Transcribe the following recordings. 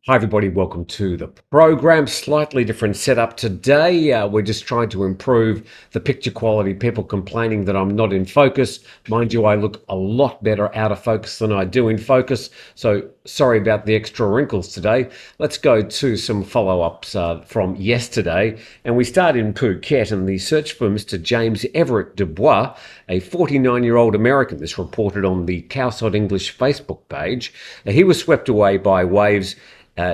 Hi everybody, welcome to the program. Slightly different setup today. We're just trying to improve the picture quality. People complaining that I'm not in focus. Mind you, I look a lot better out of focus than I do in focus. So sorry about the extra wrinkles today. Let's go to some follow-ups from yesterday. And we start in Phuket and the search for Mr. James Everett Dubois, a 49-year-old American. This reported on the Cowsod English Facebook page. He was swept away by waves.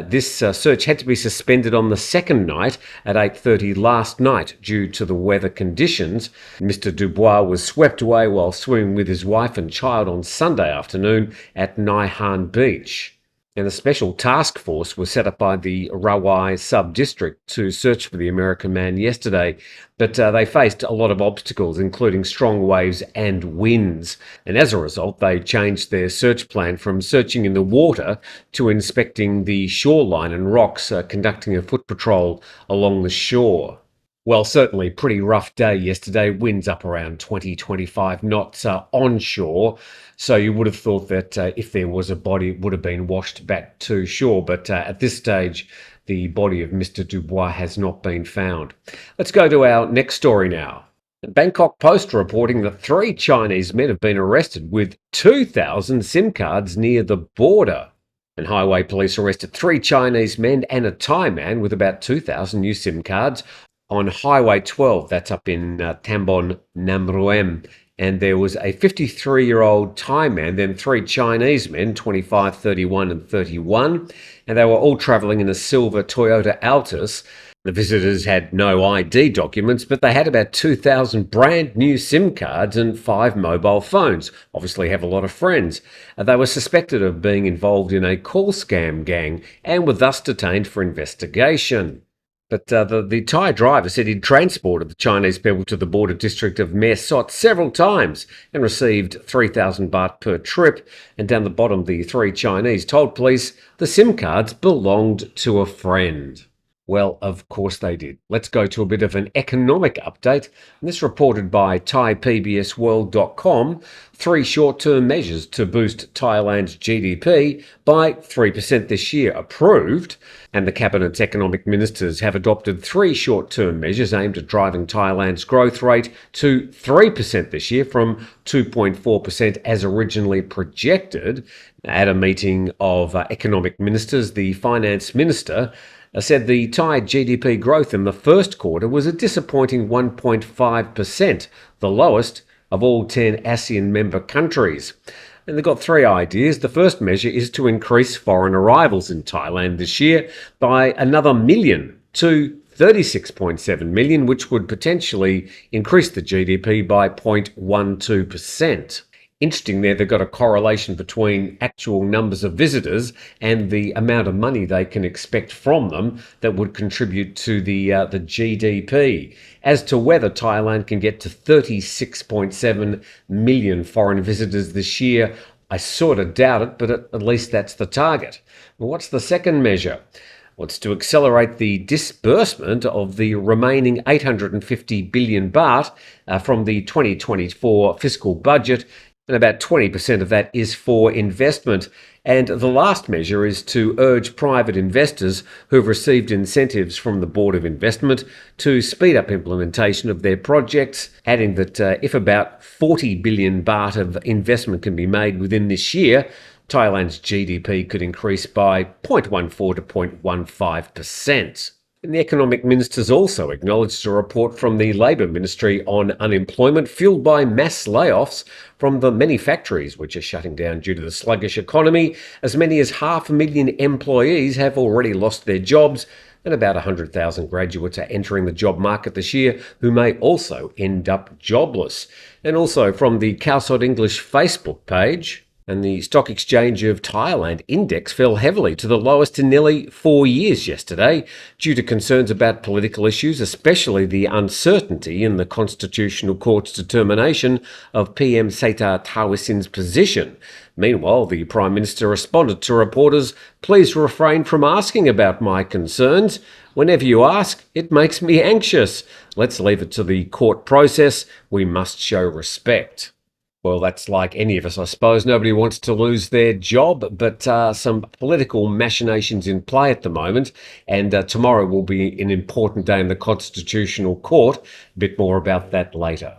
This search had to be suspended on the second night at 8:30 last night due to the weather conditions. Mr. Dubois was swept away while swimming with his wife and child on Sunday afternoon at Nai Harn Beach. And a special task force was set up by the Rawai sub-district to search for the American man yesterday, but they faced a lot of obstacles, including strong waves and winds. And as a result, they changed their search plan from searching in the water to inspecting the shoreline and rocks, conducting a foot patrol along the shore. Well, certainly pretty rough day yesterday. Winds up around 20-25 knots onshore. So you would have thought that if there was a body, it would have been washed back to shore. But at this stage, the body of Mr. Dubois has not been found. Let's go to our next story now. The Bangkok Post reporting that 3 Chinese men have been arrested with 2,000 SIM cards near the border. And highway police arrested 3 Chinese men and a Thai man with about 2,000 new SIM cards on Highway 12, that's up in Tambon, Nam Ruem. And there was a 53-year-old Thai man, then 3 Chinese men, 25, 31 and 31. And they were all travelling in a silver Toyota Altis. The visitors had no ID documents, but they had about 2,000 brand new SIM cards and 5 mobile phones. Obviously have a lot of friends. They were suspected of being involved in a call scam gang and were thus detained for investigation. But the Thai driver said he'd transported the Chinese people to the border district of Mae Sot several times and received 3,000 baht per trip. And down the bottom, the 3 Chinese told police the SIM cards belonged to a friend. Well, of course they did. Let's go to a bit of an economic update. And this reported by ThaiPBSWorld.com, 3 short-term measures to boost Thailand's GDP by 3% this year approved. And the Cabinet's economic ministers have adopted 3 short-term measures aimed at driving Thailand's growth rate to 3% this year from 2.4% as originally projected. At a meeting of economic ministers, the finance minister said the Thai GDP growth in the first quarter was a disappointing 1.5%, the lowest of all 10 ASEAN member countries. And they've got 3 ideas. The first measure is to increase foreign arrivals in Thailand this year by another million to 36.7 million, which would potentially increase the GDP by 0.12%. Interesting there, they've got a correlation between actual numbers of visitors and the amount of money they can expect from them that would contribute to the GDP. As to whether Thailand can get to 36.7 million foreign visitors this year, I sort of doubt it, but at least that's the target. Well, what's the second measure? Well, it's to accelerate the disbursement of the remaining 850 billion baht from the 2024 fiscal budget. And about 20% of that is for investment. And the last measure is to urge private investors who've received incentives from the Board of Investment to speed up implementation of their projects, adding that if about 40 billion baht of investment can be made within this year, Thailand's GDP could increase by 0.14 to 0.15%. And the economic ministers also acknowledged a report from the Labour Ministry on unemployment fueled by mass layoffs from the many factories which are shutting down due to the sluggish economy. As many as 500,000 employees have already lost their jobs, and about 100,000 graduates are entering the job market this year who may also end up jobless. And also from the Cowsod English Facebook page, and the Stock Exchange of Thailand index fell heavily to the lowest in nearly 4 years yesterday due to concerns about political issues, especially the uncertainty in the Constitutional Court's determination of PM Seta Thavisin's position. Meanwhile, the Prime Minister responded to reporters, "Please refrain from asking about my concerns. Whenever you ask, it makes me anxious. Let's leave it to the court process. We must show respect." Well, that's like any of us, I suppose. Nobody wants to lose their job, but some political machinations in play at the moment. And tomorrow will be an important day in the Constitutional Court. A bit more about that later.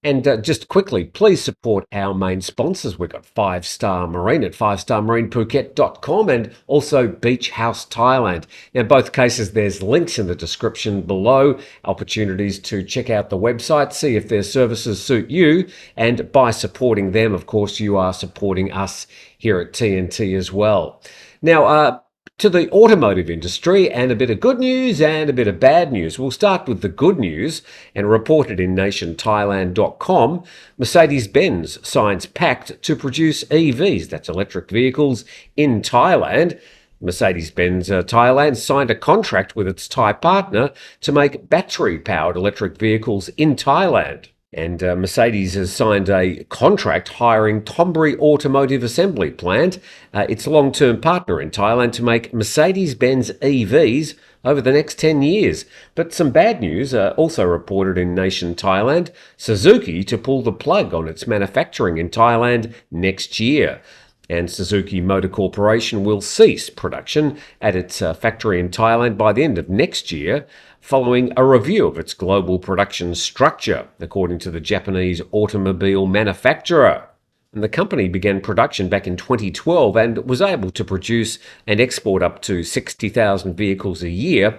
And just quickly, please support our main sponsors. We've got 5-Star Marine at 5starmarinephuket.com and also Beach House Thailand. In both cases, there's links in the description below, opportunities to check out the website, see if their services suit you. And by supporting them, of course, you are supporting us here at TNT as well. Now, to the automotive industry, and a bit of good news and a bit of bad news. We'll start with the good news, and reported in nationthailand.com, Mercedes-Benz signs pact to produce EVs, that's electric vehicles, in Thailand. Mercedes-Benz Thailand signed a contract with its Thai partner to make battery-powered electric vehicles in Thailand. And Mercedes has signed a contract hiring Thombury Automotive Assembly Plant, its long-term partner in Thailand, to make Mercedes-Benz EVs over the next 10 years. But some bad news, also reported in Nation Thailand, Suzuki to pull the plug on its manufacturing in Thailand next year. And Suzuki Motor Corporation will cease production at its factory in Thailand by the end of next year, following a review of its global production structure, according to the Japanese automobile manufacturer. And the company began production back in 2012 and was able to produce and export up to 60,000 vehicles a year.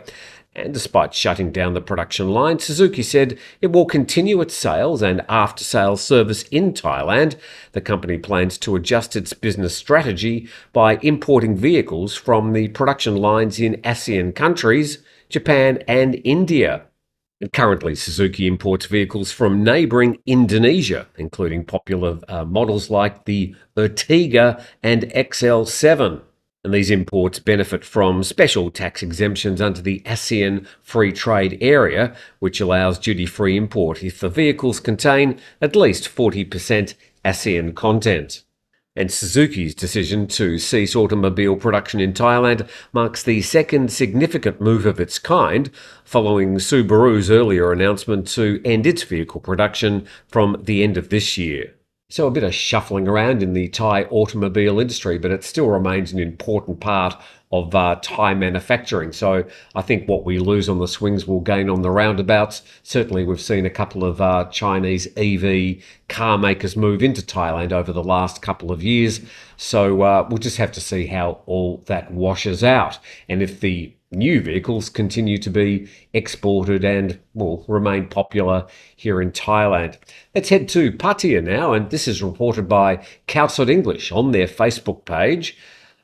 And despite shutting down the production line, Suzuki said it will continue its sales and after-sales service in Thailand. The company plans to adjust its business strategy by importing vehicles from the production lines in ASEAN countries, Japan and India. And currently, Suzuki imports vehicles from neighbouring Indonesia, including popular models like the Ertiga and XL7. And these imports benefit from special tax exemptions under the ASEAN Free Trade Area, which allows duty-free import if the vehicles contain at least 40% ASEAN content. And Suzuki's decision to cease automobile production in Thailand marks the second significant move of its kind, following Subaru's earlier announcement to end its vehicle production from the end of this year. So a bit of shuffling around in the Thai automobile industry, but it still remains an important part of Thai manufacturing. So I think what we lose on the swings we'll gain on the roundabouts. Certainly we've seen a couple of Chinese EV car makers move into Thailand over the last couple of years. So we'll just have to see how all that washes out. And if the new vehicles continue to be exported and will remain popular here in Thailand. Let's head to Pattaya now, and this is reported by Cowsod English on their Facebook page.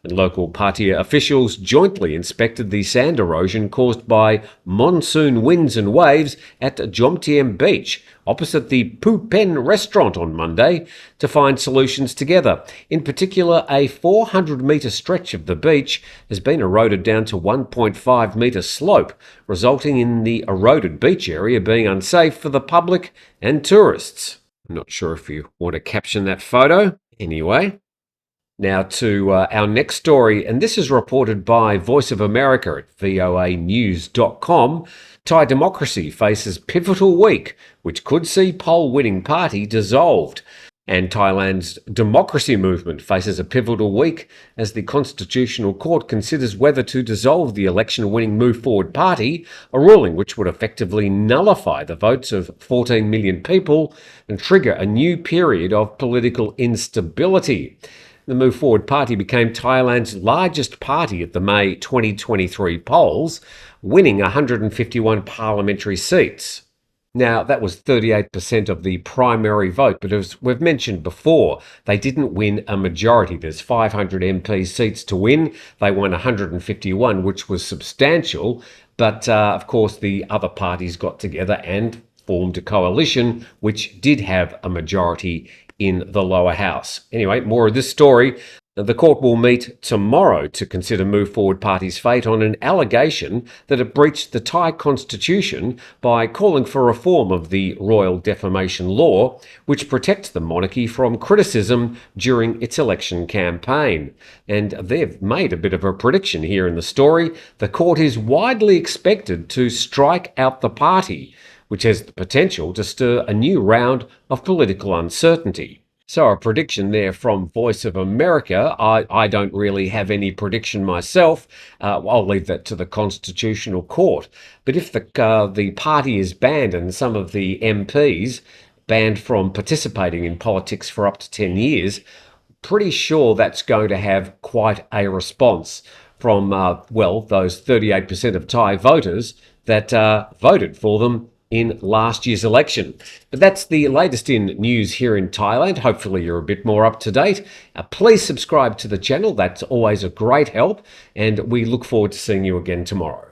And local Pattaya officials jointly inspected the sand erosion caused by monsoon winds and waves at Jomtien Beach, opposite the Phuket restaurant on Monday, to find solutions together. In particular, a 400-metre stretch of the beach has been eroded down to 1.5-metre slope, resulting in the eroded beach area being unsafe for the public and tourists. I'm not sure if you want to caption that photo. Anyway. Now to our next story, and this is reported by Voice of America at voanews.com. Thai democracy faces pivotal week, which could see poll-winning party dissolved. And Thailand's democracy movement faces a pivotal week as the Constitutional Court considers whether to dissolve the election-winning Move Forward Party, a ruling which would effectively nullify the votes of 14 million people and trigger a new period of political instability. The Move Forward Party became Thailand's largest party at the May 2023 polls, winning 151 parliamentary seats. Now, that was 38% of the primary vote, but as we've mentioned before, they didn't win a majority. There's 500 MP seats to win. They won 151, which was substantial, but of course the other parties got together and formed a coalition, which did have a majority in the lower house. Anyway, more of this story. The court will meet tomorrow to consider Move Forward Party's fate on an allegation that it breached the Thai constitution by calling for reform of the Royal Defamation Law, which protects the monarchy from criticism during its election campaign. And they've made a bit of a prediction here in the story. The court is widely expected to strike out the party, which has the potential to stir a new round of political uncertainty. So a prediction there from Voice of America. I don't really have any prediction myself. I'll leave that to the Constitutional Court. But if the party is banned and some of the MPs banned from participating in politics for up to 10 years, pretty sure that's going to have quite a response from, those 38% of Thai voters that voted for them in last year's election. But that's the latest in news here in Thailand. Hopefully you're a bit more up to date. Please subscribe to the channel. That's always a great help. And we look forward to seeing you again tomorrow.